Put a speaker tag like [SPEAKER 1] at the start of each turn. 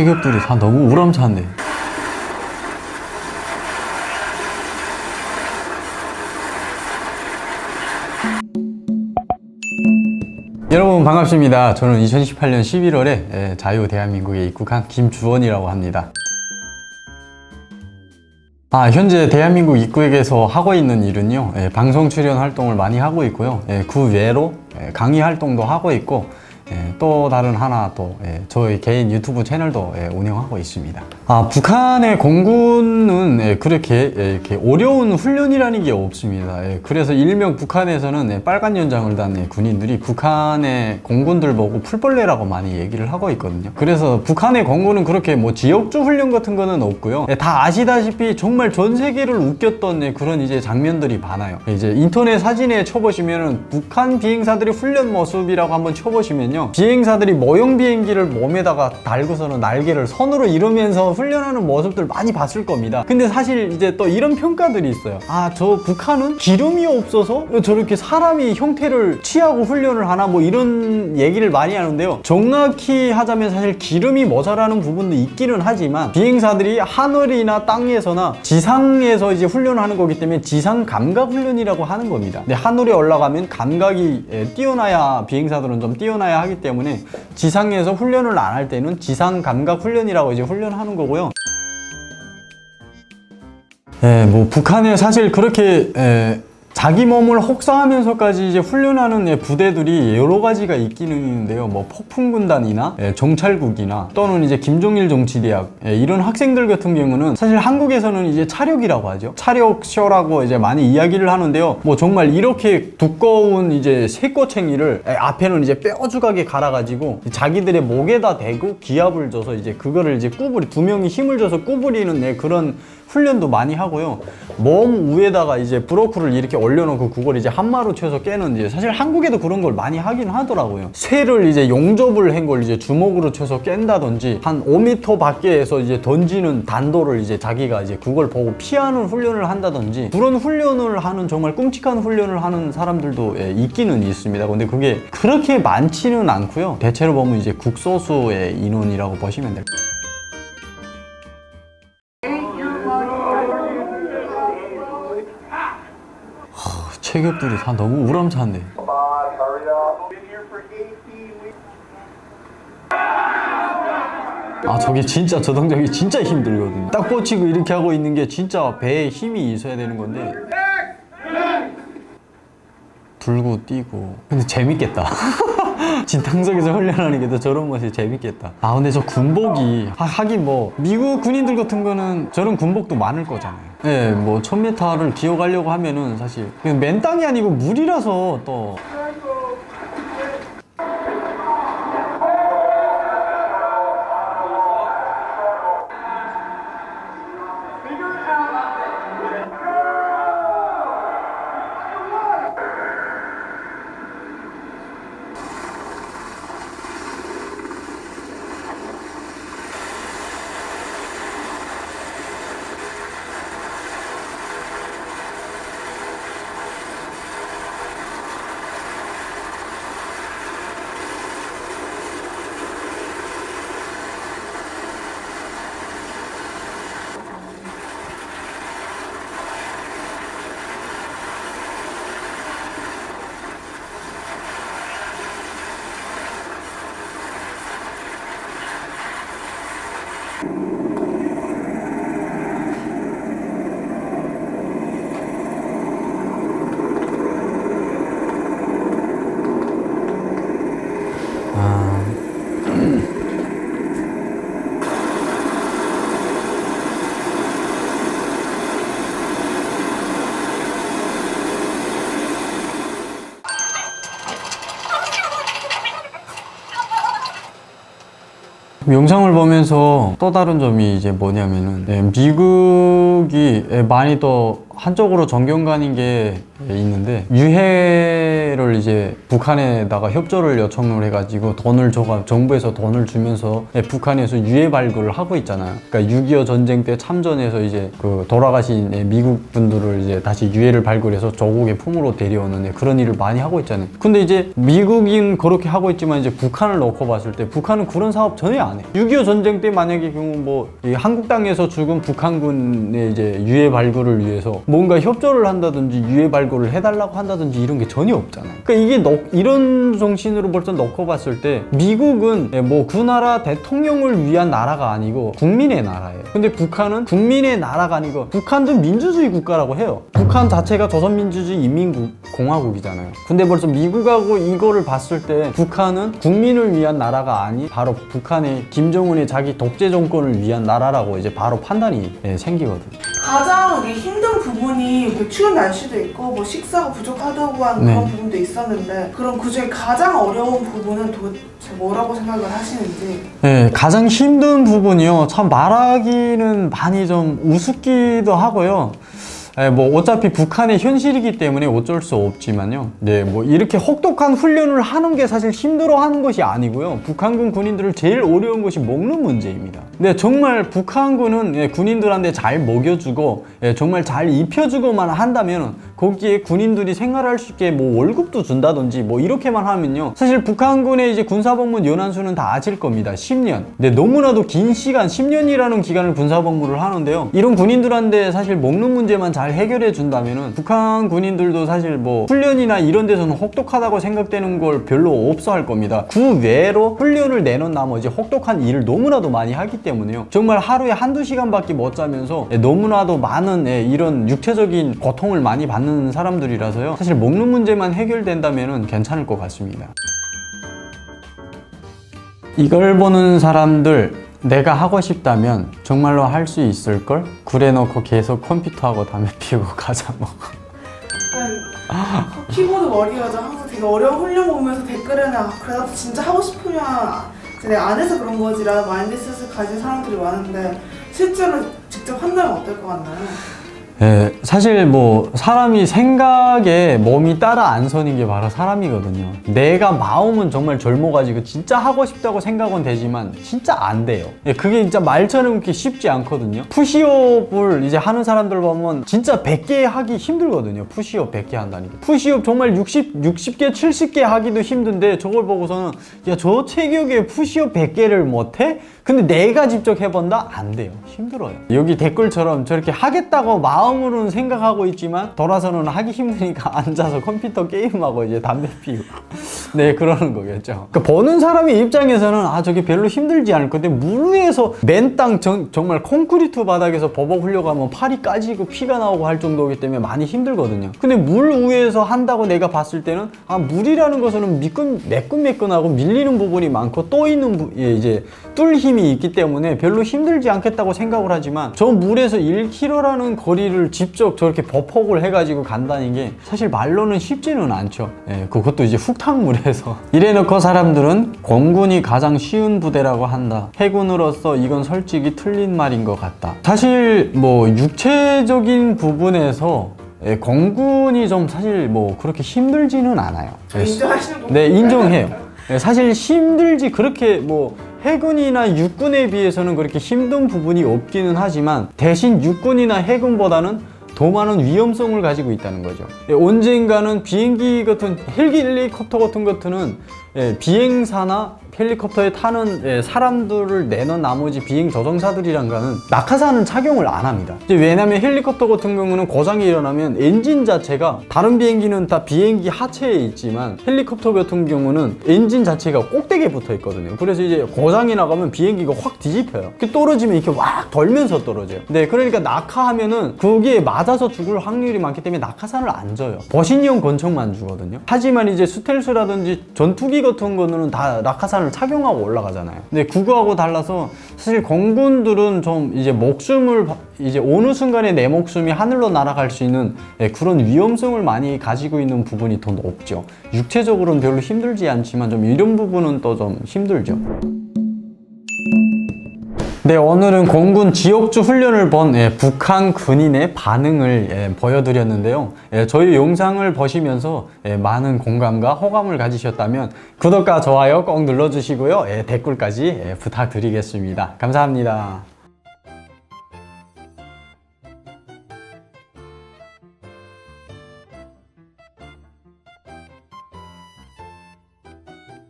[SPEAKER 1] 체격들이 다 너무 우람차네. 여러분 반갑습니다. 저는 2018년 11월에 자유 대한민국에 입국한 김주원이라고 합니다. 현재 대한민국 입국에서 하고 있는 일은요, 방송 출연 활동을 많이 하고 있고요, 그 외로 강의 활동도 하고 있고, 또 다른 하나 또 저희 개인 유튜브 채널도 운영하고 있습니다. 북한의 공군은 그렇게 이렇게 어려운 훈련이라는 게 없습니다. 그래서 일명 북한에서는 빨간 연장을 단 군인들이 북한의 공군들 보고 풀벌레라고 많이 얘기를 하고 있거든요. 그래서 북한의 공군은 그렇게 뭐 지역주 훈련 같은 거는 없고요, 다 아시다시피 정말 전 세계를 웃겼던 그런 이제 장면들이 많아요. 이제 인터넷 사진에 쳐보시면은 북한 비행사들이 훈련 모습이라고 한번 쳐보시면요, 비행사들이 모형 비행기를 몸에다가 달고서는 날개를 선으로 이루면서 훈련하는 모습들 많이 봤을 겁니다. 근데 사실 이제 또 이런 평가들이 있어요. 저 북한은 기름이 없어서 저렇게 사람이 형태를 취하고 훈련을 하나, 뭐 이런 얘기를 많이 하는데요, 정확히 하자면 사실 기름이 모자라는 부분도 있기는 하지만 비행사들이 하늘이나 땅에서나 지상에서 이제 훈련하는 거기 때문에 지상 감각 훈련이라고 하는 겁니다. 근데 하늘에 올라가면 감각이 뛰어나야, 비행사들은 좀 뛰어나야 하기 때문에 지상에서 훈련을 안 할 때는 지상 감각 훈련이라고 이제 훈련하는 거고요. 뭐 북한에 사실 그렇게 자기 몸을 혹사하면서까지 이제 훈련하는 부대들이 여러 가지가 있기는 있는데요, 뭐 폭풍군단이나 정찰국이나 또는 이제 김정일 정치대학, 이런 학생들 같은 경우는 사실 한국에서는 이제 차력이라고 하죠. 차력쇼라고 이제 많이 이야기를 하는데요, 뭐 정말 이렇게 두꺼운 이제 쇠꼬챙이를 앞에는 이제 뼈주각에 갈아가지고 자기들의 목에다 대고 기압을 줘서 이제 그거를 이제 두 명이 힘을 줘서 구부리는 그런 훈련도 많이 하고요. 몸 위에다가 이제 브로커를 이렇게 올려놓고 그걸 이제 한마로 쳐서 깨는, 이제 사실 한국에도 그런 걸 많이 하긴 하더라고요. 새를 이제 용접을 한 걸 이제 주먹으로 쳐서 깬다든지, 한 5m 밖에서 이제 던지는 단도를 이제 자기가 이제 그걸 보고 피하는 훈련을 한다든지, 그런 훈련을 하는, 정말 끔찍한 훈련을 하는 사람들도 있기는 있습니다. 근데 그게 그렇게 많지는 않고요. 대체로 보면 이제 극소수의 인원이라고 보시면 될 거예요. 체격들이 다 너무 우람차네. 저게 진짜, 저 동작이 진짜 힘들거든요. 딱 뻗치고 이렇게 하고 있는 게 진짜 배에 힘이 있어야 되는 건데, 들고 뛰고. 근데 재밌겠다. 진탕석에서 훈련하는 게 더 저런 것이 재밌겠다. 근데 저 군복이 하긴 뭐 미국 군인들 같은 거는 저런 군복도 많을 거잖아요. 뭐 1000m를 기어가려고 하면은 사실 맨 땅이 아니고 물이라서 또 영상을 보면서 또 다른 점이 이제 뭐냐면은 미국이 많이 또 한쪽으로 존경가는 게 있는데, 유해를 이제 북한에다가 협조를 요청을 해가지고 정부에서 돈을 주면서 북한에서 유해 발굴을 하고 있잖아요. 그러니까 6.25 전쟁 때 참전해서 이제 그 돌아가신 미국 분들을 이제 다시 유해를 발굴해서 조국의 품으로 데려오는 그런 일을 많이 하고 있잖아요. 근데 이제 미국인 그렇게 하고 있지만 이제 북한을 놓고 봤을 때 북한은 그런 사업 전혀 안 해. 6.25 전쟁 때 만약에 뭐 한국 땅에서 죽은 북한군의 이제 유해 발굴을 위해서 뭔가 협조를 한다든지 유해 발굴을 해달라고 한다든지 이런 게 전혀 없잖아요. 그러니까 이게 이런 정신으로 벌써 놓고 봤을 때 미국은 뭐 그 나라 대통령을 위한 나라가 아니고 국민의 나라예요. 근데 북한은 국민의 나라가 아니고, 북한도 민주주의 국가라고 해요. 북한 자체가 조선민주주의 인민공화국이잖아요. 근데 벌써 미국하고 이거를 봤을 때 북한은 국민을 위한 나라가 아니 바로 북한의 김정은의 자기 독재 정권을 위한 나라라고 이제 바로 판단이 생기거든요.
[SPEAKER 2] 가장 힘든 부분이 추운 날씨도 있고 뭐 식사가 부족하다고 하는 그런 부분도 있었는데, 그럼 그중에 가장 어려운 부분은 도대체 뭐라고 생각을 하시는지?
[SPEAKER 1] 네, 가장 힘든 부분이요. 참 말하기는 많이 좀 우습기도 하고요. 뭐 어차피 북한의 현실이기 때문에 어쩔 수 없지만요. 네, 뭐 이렇게 혹독한 훈련을 하는 게 사실 힘들어하는 것이 아니고요. 북한군 군인들을 제일 어려운 것이 먹는 문제입니다. 네, 정말 북한군은 군인들한테 잘 먹여주고 정말 잘 입혀주고만 한다면 거기에 군인들이 생활할 수 있게 뭐 월급도 준다든지 뭐 이렇게만 하면요. 사실 북한군의 이제 군사복무 연한수는 다 아실 겁니다. 10년. 네, 너무나도 긴 시간, 10년이라는 기간을 군사복무를 하는데요. 이런 군인들한테 사실 먹는 문제만 잘 해결해 준다면은 북한 군인들도 사실 뭐 훈련이나 이런 데서는 혹독하다고 생각되는 걸 별로 없어 할 겁니다. 그 외로 훈련을 내놓은 나머지 혹독한 일을 너무나도 많이 하기 때문에요. 정말 하루에 한두 시간밖에 못 자면서 너무나도 많은 이런 육체적인 고통을 많이 받는 사람들이라서요. 사실 먹는 문제만 해결된다면은 괜찮을 것 같습니다. 이걸 보는 사람들, 내가 하고 싶다면 정말로 할 수 있을걸? 그래 놓고 계속 컴퓨터하고 담배 피우고 가자 뭐.
[SPEAKER 2] 키보드 워리어죠. 항상 되게 어려운 훈련 보면서 댓글에는 그래도 진짜 하고 싶으면 내가 안 해서 그런 거지라는 마인드셋을 가진 사람들이 많은데, 실제로 직접 한다면 어떨 것 같나요?
[SPEAKER 1] 네, 사실 뭐 사람이 생각에 몸이 따라 안 서는 게 바로 사람이거든요. 내가 마음은 정말 젊어가지고 진짜 하고 싶다고 생각은 되지만 진짜 안 돼요. 그게 진짜 말처럼 그렇게 쉽지 않거든요. 푸시업을 이제 하는 사람들 보면 진짜 100개 하기 힘들거든요. 푸시업 100개 한다는 게. 푸시업 정말 60개, 70개 하기도 힘든데 저걸 보고서는 야, 저 체격에 푸시업 100개를 못해? 근데 내가 직접 해본다? 안 돼요. 힘들어요. 여기 댓글처럼 저렇게 하겠다고 마음으로는 생각하고 있지만 돌아서는 하기 힘드니까 앉아서 컴퓨터 게임하고 이제 담배 피우고 네, 그러는 거겠죠. 그러니까 보는 사람의 입장에서는 아, 저게 별로 힘들지 않을 건데, 물 위에서 맨 땅 정말 콘크리트 바닥에서 버벅 흘려가면 팔이 까지고 피가 나오고 할 정도이기 때문에 많이 힘들거든요. 근데 물 위에서 한다고 내가 봤을 때는 아, 물이라는 것은 매끈매끈하고 밀리는 부분이 많고 또 있는 이제 뚫 힘이 있기 때문에 별로 힘들지 않겠다고 생각을 하지만, 저 물에서 1km라는 거리를 직접 저렇게 버폭을 해가지고 간다는 게 사실 말로는 쉽지는 않죠. 그것도 이제 흙탕물에서. 이래놓고 사람들은 공군이 가장 쉬운 부대라고 한다. 해군으로서 이건 솔직히 틀린 말인 것 같다. 사실 뭐 육체적인 부분에서 공군이 좀 사실 뭐 그렇게 힘들지는 않아요.
[SPEAKER 2] 인정하시는 분?
[SPEAKER 1] 네, 인정해요. 사실 힘들지, 그렇게 뭐 해군이나 육군에 비해서는 그렇게 힘든 부분이 없기는 하지만 대신 육군이나 해군보다는 더 많은 위험성을 가지고 있다는 거죠. 언젠가는 비행기 같은 헬리콥터 같은 것들은 비행사나 헬리콥터에 타는 사람들을 내놓은 나머지 비행 조종사들이란가는 낙하산은 착용을 안 합니다. 왜냐면 헬리콥터 같은 경우는 고장이 일어나면 엔진 자체가, 다른 비행기는 다 비행기 하체에 있지만 헬리콥터 같은 경우는 엔진 자체가 꼭대기에 붙어 있거든요. 그래서 이제 고장이 나가면 비행기가 확 뒤집혀요. 떨어지면 이렇게 왁 돌면서 떨어져요. 네, 그러니까 낙하하면은 거기에 맞아서 죽을 확률이 많기 때문에 낙하산을 안 줘요. 보신용 권총만 주거든요. 하지만 이제 스텔스라든지 전투기 같은 거는 다 낙하산을 착용하고 올라가잖아요. 근데 그거하고 달라서 사실 공군들은 좀 이제 목숨을, 이제 어느 순간에 내 목숨이 하늘로 날아갈 수 있는 그런 위험성을 많이 가지고 있는 부분이 더 높죠. 육체적으로는 별로 힘들지 않지만 좀 이런 부분은 또 좀 힘들죠. 네, 오늘은 공군 지옥주 훈련을 본 북한 군인의 반응을 보여드렸는데요. 저희 영상을 보시면서 많은 공감과 호감을 가지셨다면 구독과 좋아요 꼭 눌러주시고요. 댓글까지 부탁드리겠습니다. 감사합니다.